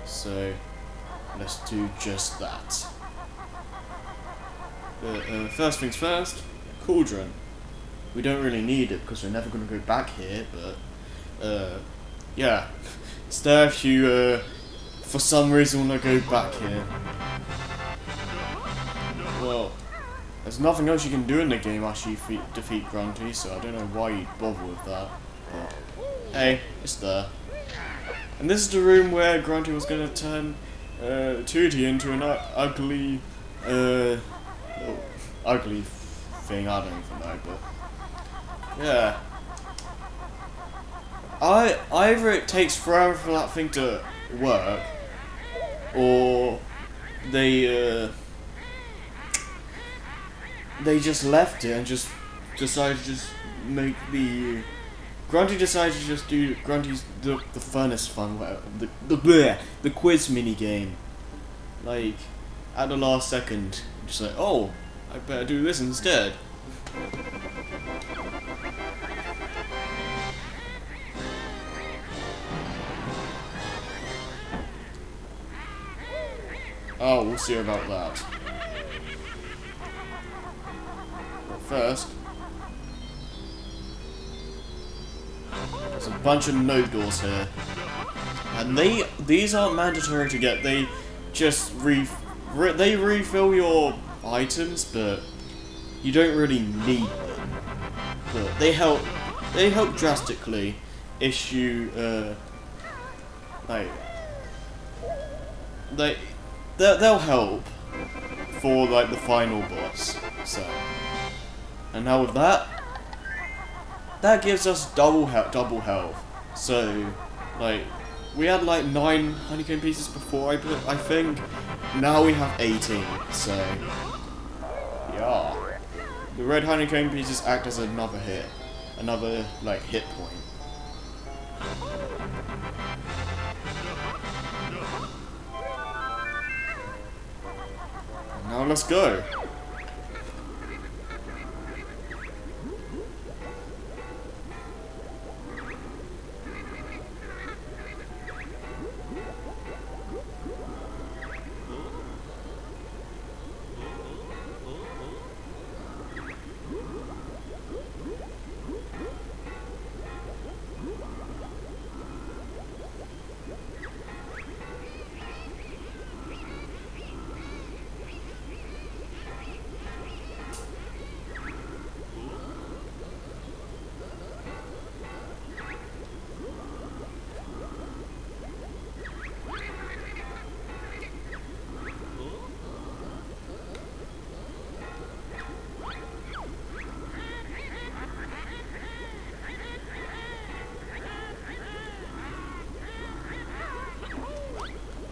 So let's do just that. First things first, cauldron. We don't really need it because we're never going to go back here, but yeah, it's there if you for some reason want to go back here. Well, there's nothing else you can do in the game after you defeat Grunty, so I don't know why you'd bother with that. But hey, it's there. And this is the room where Grunty was going to turn Tooty into an ugly, ugly thing. I don't even know, but yeah. Either it takes forever for that thing to work, or they just left it and just decided to just make the Grunty decided to just do Grunty's the furnace fun, the quiz mini game. Like at the last second, just like, oh, I better do this instead. Oh, we'll see about that. But first, there's a bunch of note doors here, and these aren't mandatory to get. They just they refill your items, but you don't really need them. But they help drastically if you like they'll help for like the final boss. So, and now with that gives us double health. So, like, we had like 9 honeycomb pieces before, I think. Now we have 18. So, yeah, the red honeycomb pieces act as another like hit point. Now let's go.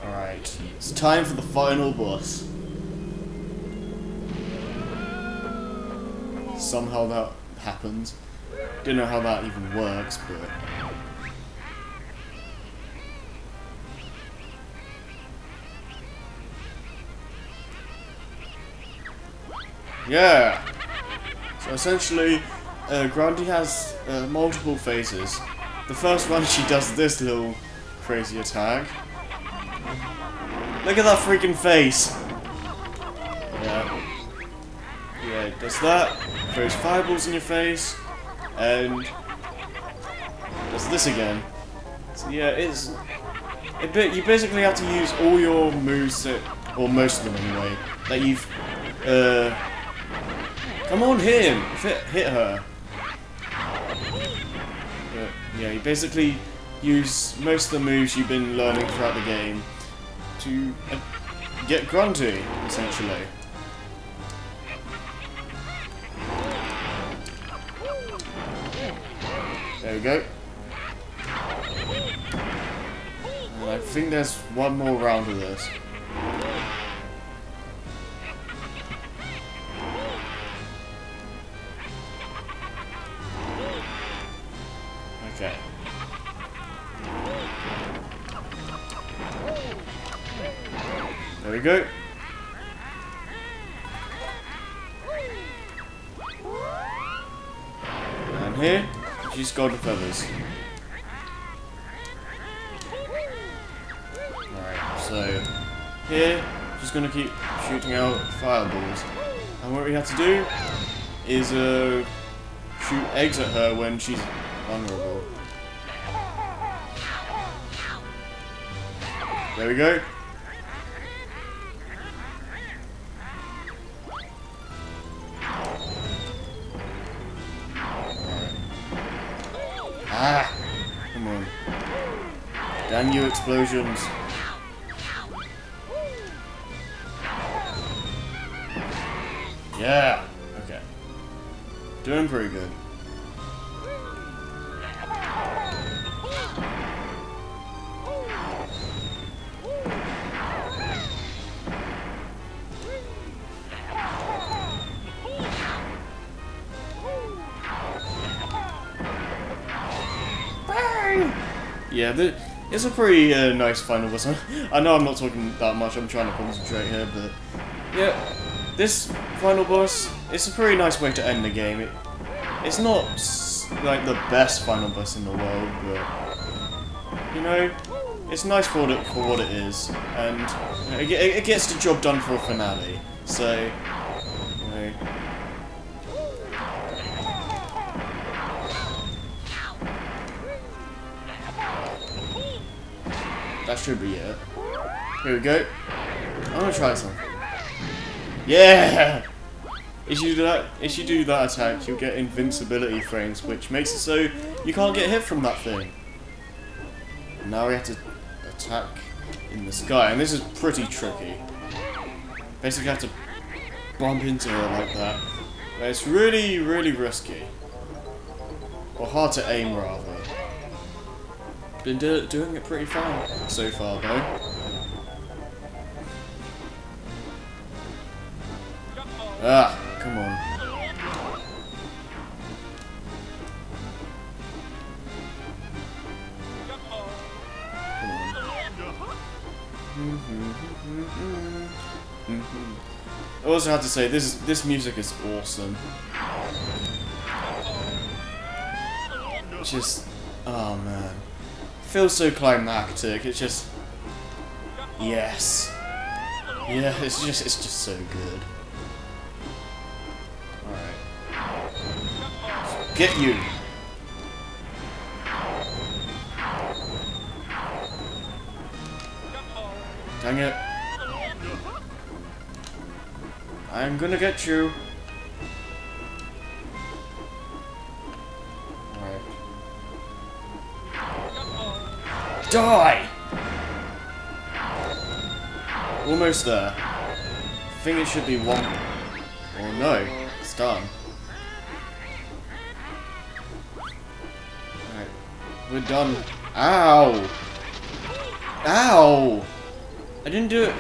Alright, it's time for the final boss. Somehow that happens. Don't know how that even works, but yeah. So essentially, Grunty has multiple phases. The first one, she does this little crazy attack. Look at that freaking face! Yeah. Yeah, it does that, throws fireballs in your face, and does this again. So yeah, you basically have to use all your moves or most of them anyway, that you've, come on, hit her. But yeah, you basically use most of the moves you've been learning throughout the game to get Grunty, essentially. There we go. And I think there's one more round of this. Okay. There we go. And here, she's golden feathers. Alright. So here, just gonna keep shooting out fireballs. And what we have to do is shoot eggs at her when she's vulnerable. There we go. Ah! Come on. Damn you, explosions. Yeah! Okay. Doing pretty good. Yeah, it's a pretty nice final boss. I know I'm not talking that much, I'm trying to concentrate here, but yeah, this final boss, it's a pretty nice way to end the game. It's not like the best final boss in the world, but you know, it's nice for what it is, and it gets the job done for a finale. So, you know. That should be it. Here we go. I'm gonna try something. Yeah! If you do that attack, you'll get invincibility frames, which makes it so you can't get hit from that thing. And now we have to attack in the sky, and this is pretty tricky. Basically, have to bump into her like that. But it's really, really risky. Or hard to aim, rather. Been doing it pretty fine so far, though. Ah, come on. I also have to say, this music is awesome. Just, oh man. Feels so climactic. It's just, yes, yeah. It's just so good. All right, get you. Dang it! I'm gonna get you. Die! Almost there. I think it should be one. Oh no, it's done. Alright, we're done. Ow! Ow! I didn't do it.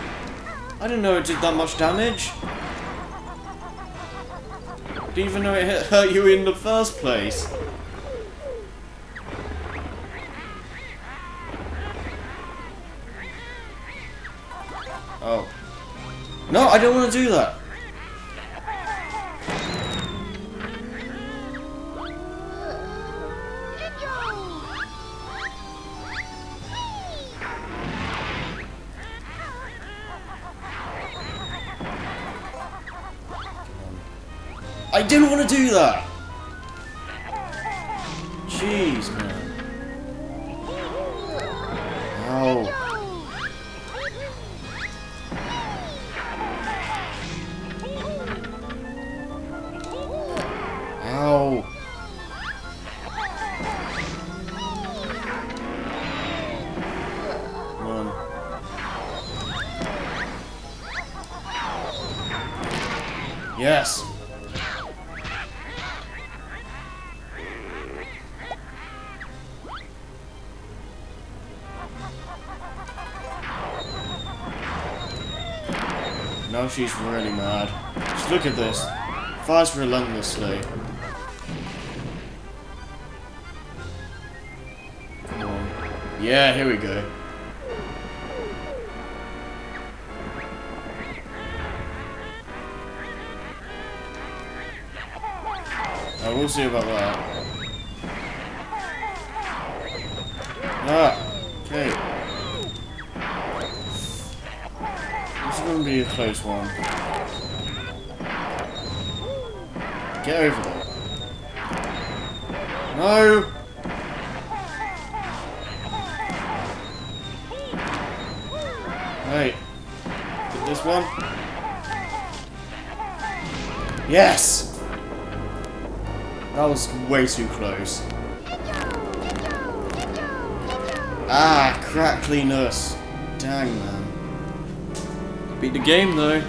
I didn't know it did that much damage. Didn't even know it hurt you in the first place. Oh. No, I don't want to do that. I didn't want to do that. Jeez, man. Ow. Ow. Come on. Yes. Now she's really mad. Just look at this. Fires relentlessly. Come on. Yeah, here we go. We'll see about that. Ah, okay. going to be a close one. Get over there. No! Right. Get this one. Yes! That was way too close. Ah, crackliness. Dang, man. Beat the game, though.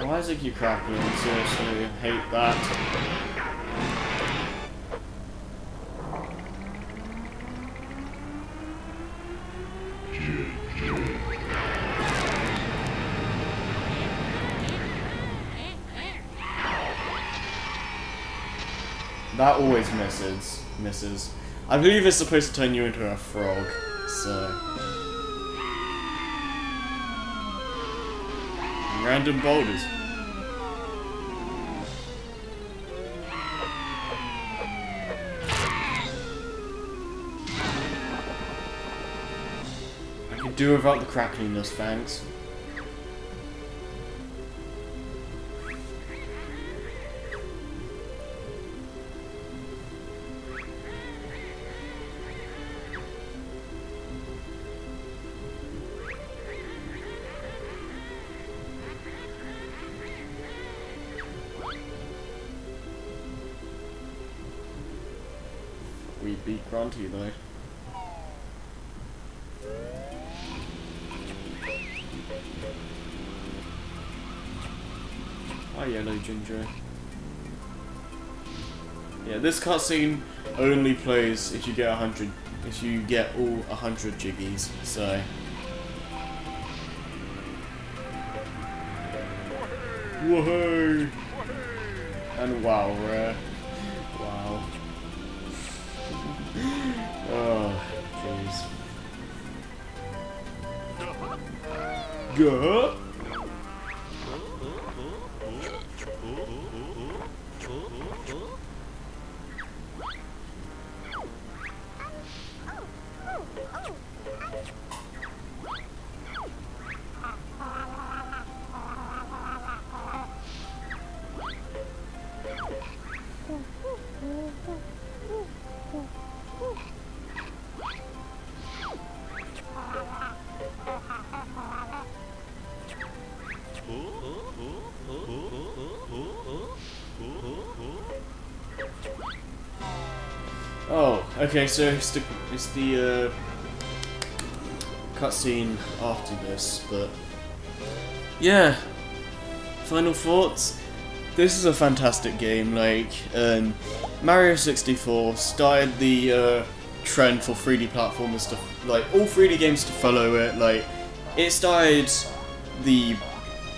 Why does it keep crackling? Seriously, I hate that. That always misses. I believe it's supposed to turn you into a frog, so... Random boulders. I could do without the crackliness, thanks. We beat Grunty though. Hi, Yellow Ginger. Yeah, this cutscene only plays if you get 100. If you get all 100 jiggies. So. Woohoo! And wow, rare. Wow. Oh, jeez. Go. Oh, okay, so it's the cutscene after this, but yeah. Final thoughts? This is a fantastic game. Like, Mario 64 started the trend for 3D platformers to, like, all 3D games to follow it. Like, it started the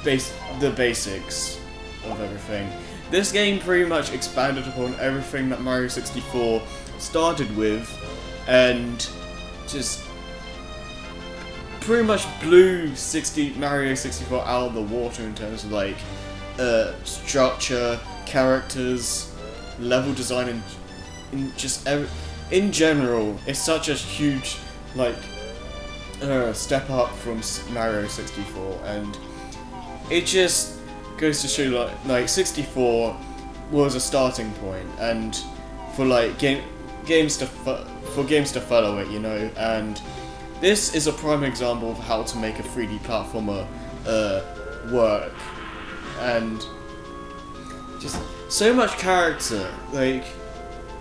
basics of everything. This game pretty much expanded upon everything that Mario 64 started with, and just pretty much blew Mario 64 out of the water in terms of like structure, characters, level design, and in general. It's such a huge like step up from Mario 64, and it just goes to show like 64 was a starting point, and for like games to follow it, you know. And this is a prime example of how to make a 3D platformer work, and just so much character. Like,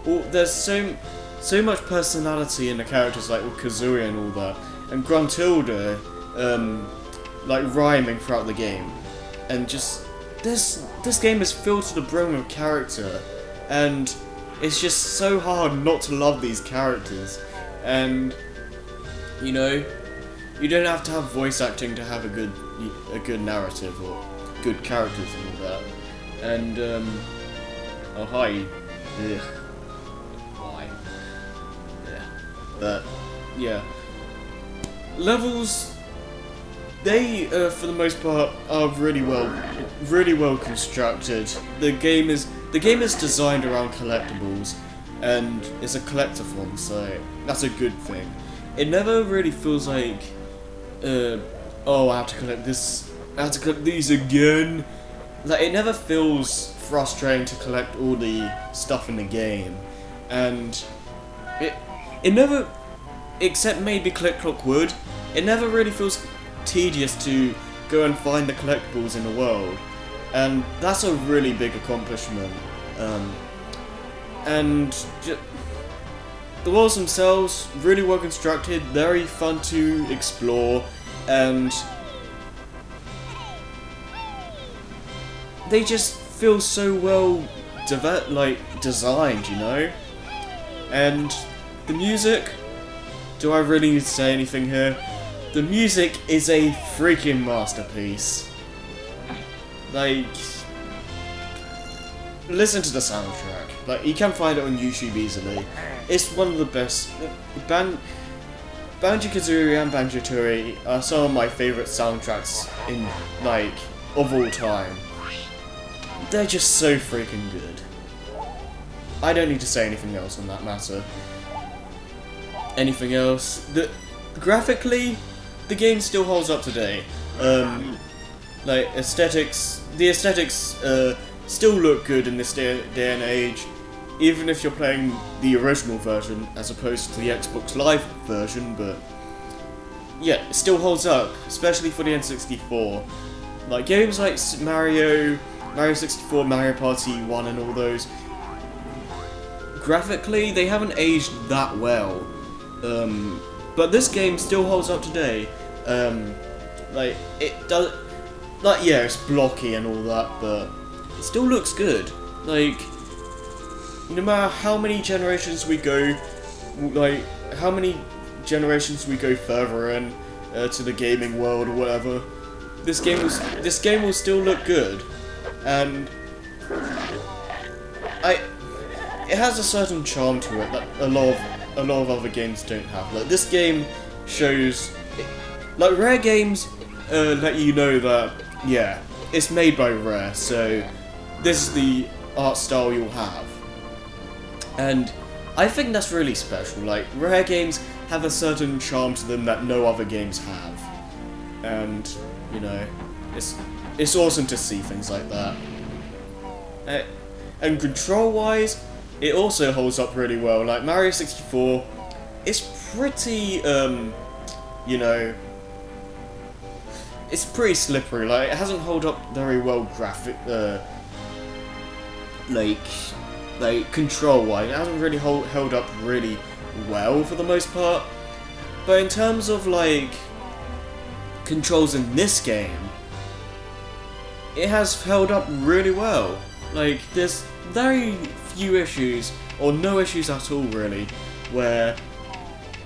there's so much personality in the characters, like with Kazooie and all that, and Gruntilda, like rhyming throughout the game, and just this game is filled to the brim with character, and it's just so hard not to love these characters. And you know, you don't have to have voice acting to have a good narrative or good characters and all that. And Oh hi. Ugh. Why? Yeah. But yeah. Levels, they for the most part are really well constructed. The game is designed around collectibles, and it's a collectathon, so that's a good thing. It never really feels like, oh, I have to collect this, I have to collect these again. Like, it never feels frustrating to collect all the stuff in the game, and it never, except maybe Click Clock Wood, it never really feels tedious to go and find the collectibles in the world, and that's a really big accomplishment. The worlds themselves, really well constructed, very fun to explore, and they just feel so well designed, you know? And the music, do I really need to say anything here? The music is a freaking masterpiece. Like, listen to the soundtrack. Like, you can find it on YouTube easily. It's one of the best. Banjo Kazooie and Banjo Tooie are some of my favourite soundtracks of all time. They're just so freaking good. I don't need to say anything else on that matter. Anything else? Graphically, the game still holds up today. The aesthetics still look good in this day and age, even if you're playing the original version as opposed to the Xbox Live version, but yeah, it still holds up, especially for the N64. Like, games like Mario 64, Mario Party 1 and all those, graphically, they haven't aged that well. But this game still holds up today. It does, yeah, it's blocky and all that, but it still looks good. Like, no matter how many generations we go, further in to the gaming world or whatever, this game will still look good, and it has a certain charm to it that a lot of other games don't have. Like, this game shows, like, Rare games let you know that, yeah, it's made by Rare, so this is the art style you'll have. And I think that's really special. Like, Rare games have a certain charm to them that no other games have. And, you know, it's awesome to see things like that. And control-wise, it also holds up really well. Like, Mario 64, it's pretty, you know, it's pretty slippery. Like, it hasn't held up very well like control-wise. It hasn't really held up really well for the most part. But in terms of, like, controls in this game, it has held up really well. Like, there's very few issues, or no issues at all really, where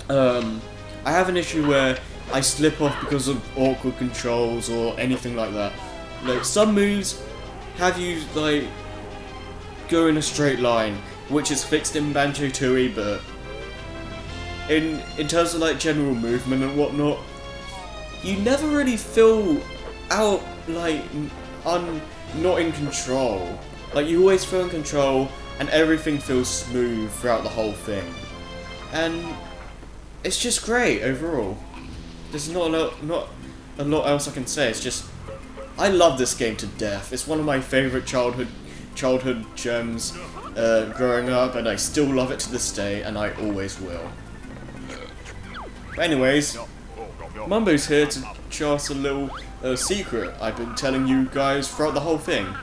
I have an issue where I slip off because of awkward controls or anything like that. Like, some moves have you, like, go in a straight line, which is fixed in Banjo Tooie, but in terms of, like, general movement and whatnot, you never really feel out, like, not in control. Like, you always feel in control, and everything feels smooth throughout the whole thing. And it's just great overall. There's not a lot else I can say. It's just, I love this game to death. It's one of my favourite childhood gems growing up, and I still love it to this day, and I always will. But anyways, Mumbo's here to show us a little secret I've been telling you guys throughout the whole thing.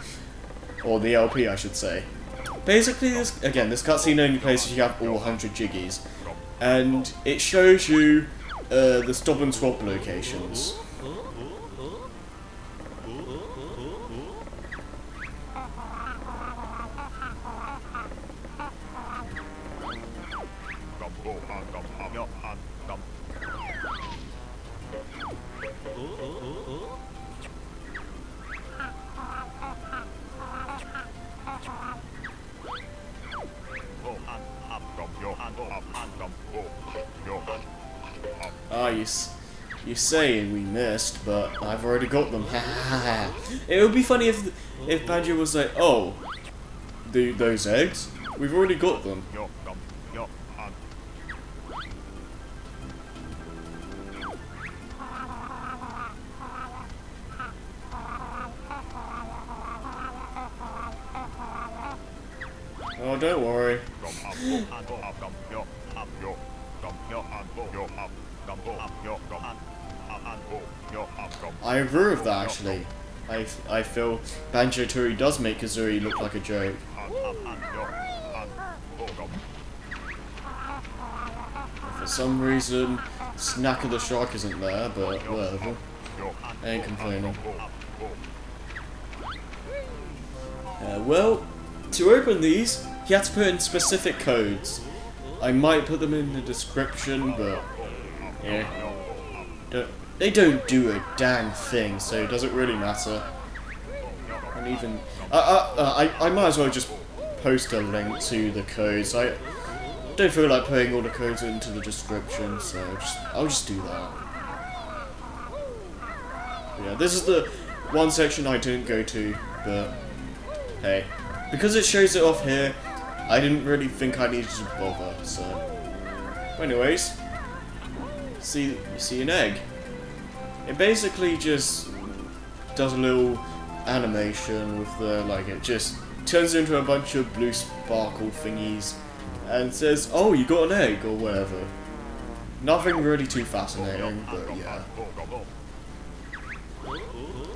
Or the LP, I should say. Basically, this cutscene only plays if you have all 100 jiggies. And it shows you the stop and swap locations. You say we missed, but I've already got them. It would be funny if Banjo was like, oh, those eggs? We've already got them. Oh, don't worry. I agree with that, actually. I feel Banjo Kazooie does make Kazooie look like a joke. For some reason, Snack of the Shark isn't there, but whatever. I ain't complaining. Well, to open these, you have to put in specific codes. I might put them in the description, but yeah, they don't do a dang thing, so it doesn't really matter. And even I might as well just post a link to the codes. I don't feel like putting all the codes into the description, so I'll just do that. But yeah, this is the one section I didn't go to, but hey, because it shows it off here, I didn't really think I needed to bother, so... Anyways, you see an egg. It basically just does a little animation with the, like, it just turns into a bunch of blue sparkle thingies and says, oh, you got an egg, or whatever. Nothing really too fascinating, but yeah.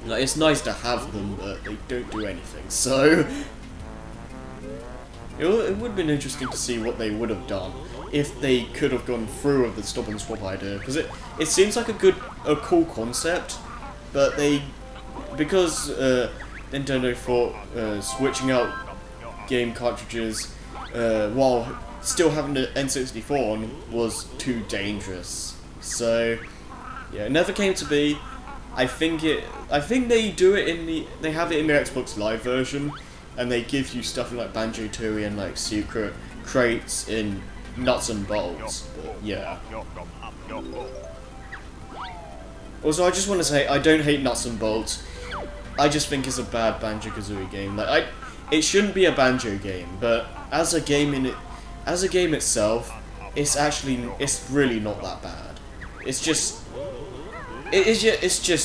Like, it's nice to have them, but they don't do anything, so... It would have been interesting to see what they would have done if they could have gone through with the stop and swap idea, because it seems like a cool concept, but because Nintendo thought switching out game cartridges while still having the N64 on was too dangerous. So yeah, it never came to be. I think they do it they have it in the Xbox Live version. And they give you stuff like Banjo Kazooie and like secret crates in nuts and bolts. But yeah. Also, I just want to say I don't hate nuts and bolts. I just think it's a bad Banjo Kazooie game. Like it shouldn't be a Banjo game, but as a game itself, it's really not that bad. It's just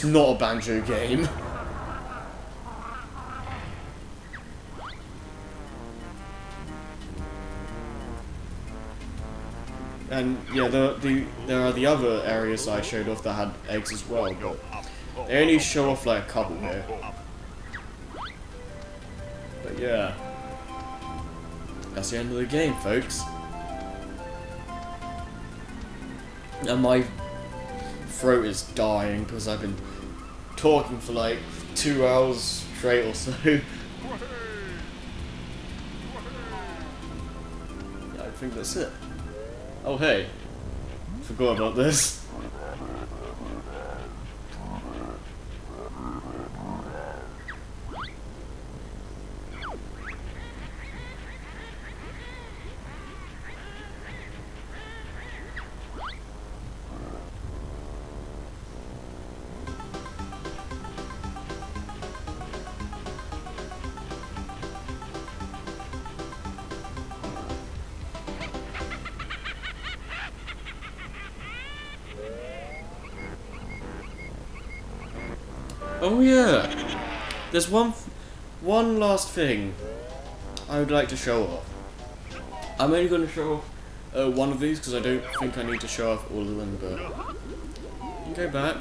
not a Banjo game. And yeah, there are the other areas I showed off that had eggs as well, but they only show off like a couple here. But yeah, that's the end of the game, folks. And my throat is dying because I've been talking for like 2 hours straight or so. Yeah, I think that's it. Oh hey, forgot about this. Oh yeah, there's one last thing I would like to show off. I'm only going to show off one of these because I don't think I need to show off all of them, but you can go back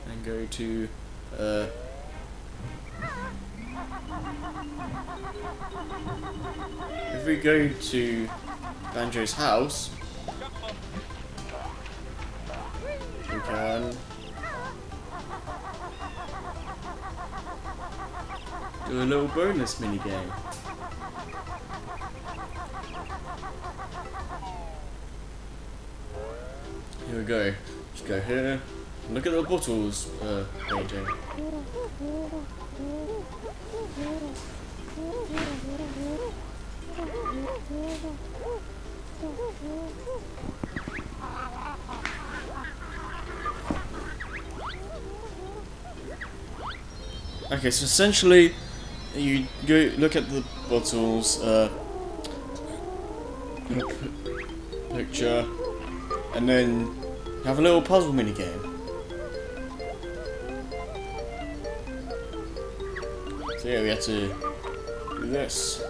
and go to if we go to Banjo's house, we can do a little bonus mini game. Here we go. Just go here. Look at the bottles painting. Okay, so essentially, you go look at the bottles, picture, and then have a little puzzle mini game. So yeah, we have to do this.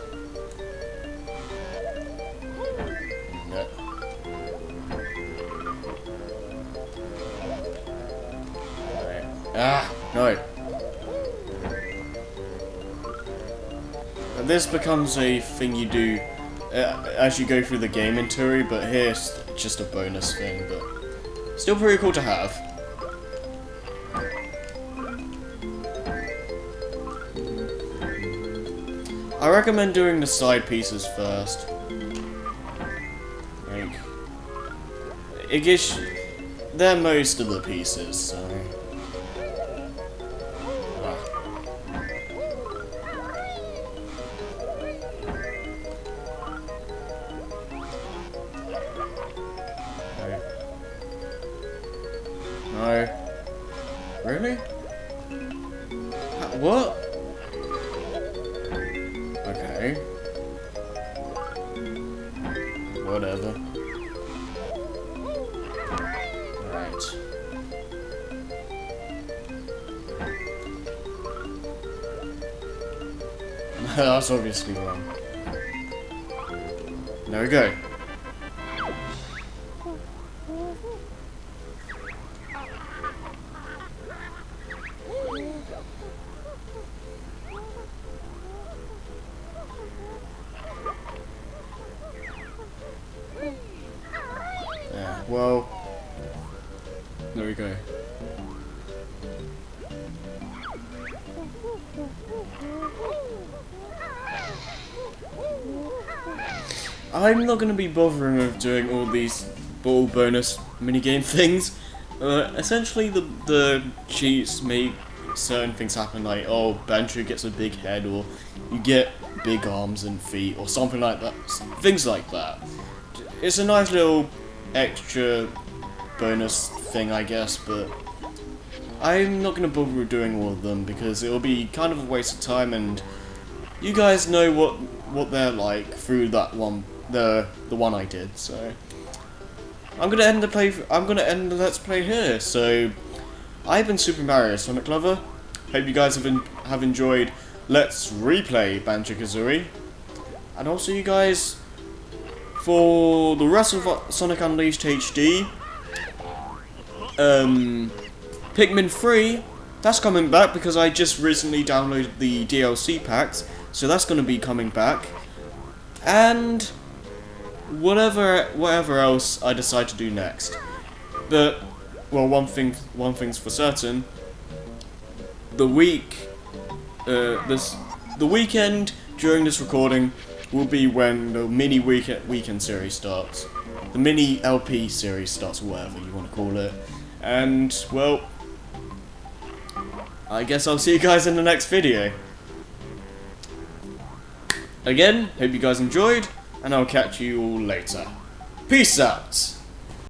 No. Right. Ah, no. This becomes a thing you do as you go through the game in theory, but here's just a bonus thing, but still pretty cool to have. I recommend doing the side pieces first. Like, it gives they're most of the pieces, so. No. Really? What? Okay. Whatever. Right. That's obviously wrong. There we go. Yeah, well, there we go. I'm not going to be bothering with doing all these ball bonus minigame things. Essentially, the cheats make certain things happen, like, oh, Banjo gets a big head, or you get big arms and feet, or something like that. Things like that. It's a nice little extra bonus thing, I guess, but I'm not going to bother with doing all of them because it will be kind of a waste of time, and you guys know what they're like through that one, the one I did. So I'm gonna end the let's play here. So I've been Super Mario Sonic Lover. Hope you guys have enjoyed Let's Replay Banjo Kazooie, and also you guys for the rest of Sonic Unleashed HD. Pikmin 3, that's coming back because I just recently downloaded the DLC packs, so that's going to be coming back. And whatever else I decide to do next. But well, one thing's for certain. The weekend during this recording will be when the mini weekend series starts. The mini LP series starts, or whatever you want to call it. And well, I guess I'll see you guys in the next video. Again, hope you guys enjoyed, and I'll catch you all later. Peace out!